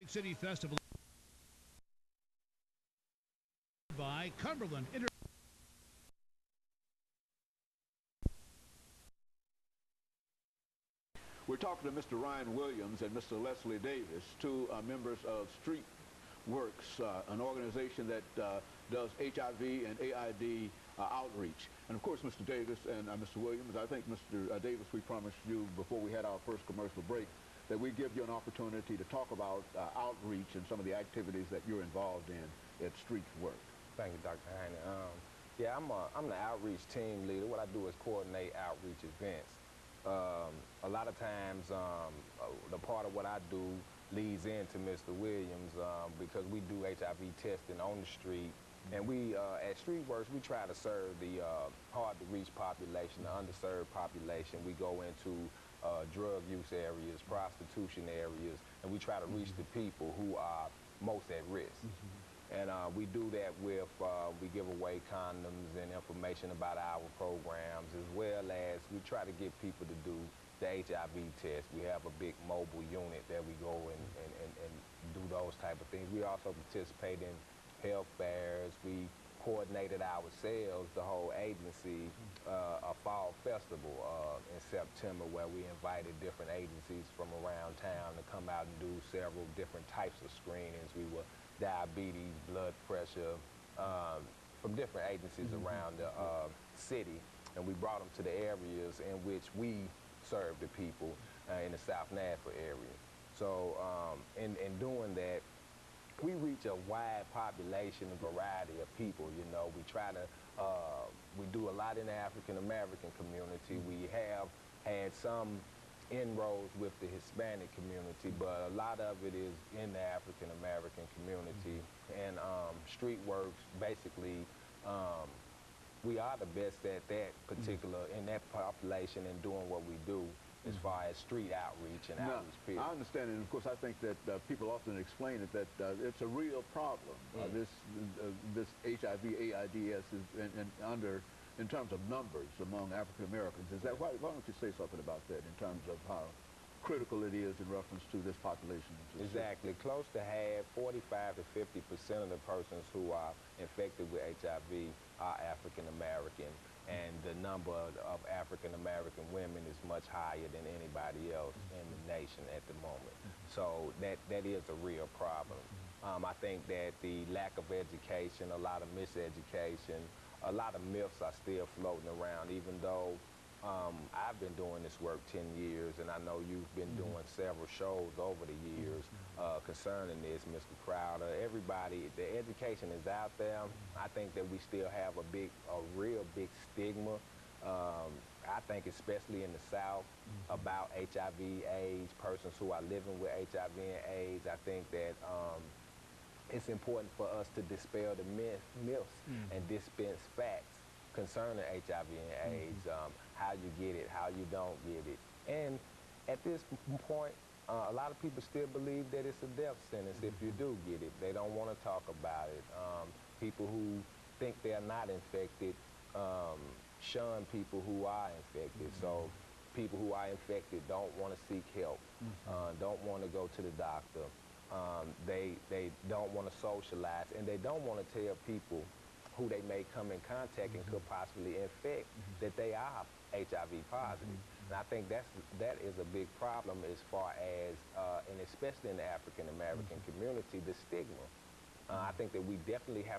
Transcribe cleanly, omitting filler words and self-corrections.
City Festival by Cumberland We're talking to Mr. RWilliams and Mr. Leslie Davis, two members of Street Works, an organization that does HIV and AID outreach. And of course, Mr. Davis and Mr. Williams, I think Mr. Davis, we promised you before we had our first commercial break that we'd give you an opportunity to talk about outreach and some of the activities that you're involved in at Street Works. Thank you, Dr. Heine. Yeah, I'm the outreach team leader. What I do is coordinate outreach events. A lot of times, the part of what I do leads into Mr. Williams because we do HIV testing on the street. And we, at StreetWorks, we try to serve the hard-to-reach population, the underserved population. We go into drug use areas, prostitution areas, and we try to reach the people who are most at risk. And we do that with, we give away condoms and information about our programs, as well as we try to get people to do the HIV test. We have a big mobile unit that we go and do those type of things. We also participate in health fairs. We coordinated ourselves, the whole agency, a fall festival in September where we invited different agencies from around town to come out and do several different types of screenings. We were diabetes, blood pressure, from different agencies around the city, and we brought them to the areas in which we serve the people in the South Nashville area. So in doing that, we reach a wide population, a variety of people. You know, we try to, we do a lot in the African-American community. We have had some inroads with the Hispanic community, but a lot of it is in the African-American community. And StreetWorks, basically, we are the best at that particular, in that population and doing what we do as far as street outreach and outreach period. I understand, and of course I think that people often explain it that it's a real problem. This HIV, AIDS is in terms of numbers among African Americans. Is that why don't you say something about that in terms of how critical it is in reference to this population? Exactly. Close to half, 45 to 50% of the persons who are infected with HIV are African American, and the number of African American women is much higher than anybody else in the nation at the moment. So that is a real problem. I think that the lack of education, a lot of miseducation, a lot of myths are still floating around, even though I've been doing this work 10 years, and I know you've been doing several shows over the years concerning this, Mr. Crowder. Everybody, the education is out there. I think that we still have a real big stigma. I think especially in the South about HIV, AIDS, persons who are living with HIV and AIDS. I think that it's important for us to dispel the myths and dispense facts concerning HIV and AIDS, how you get it, how you don't get it. And at this point, a lot of people still believe that it's a death sentence if you do get it. They don't want to talk about it. People who think they're not infected shun people who are infected. So people who are infected don't want to seek help, don't want to go to the doctor. They don't want to socialize, and they don't want to tell people who they may come in contact and could possibly infect that they are HIV positive. And I think that is a big problem as far as, and especially in the African American community, the stigma. I think that we definitely have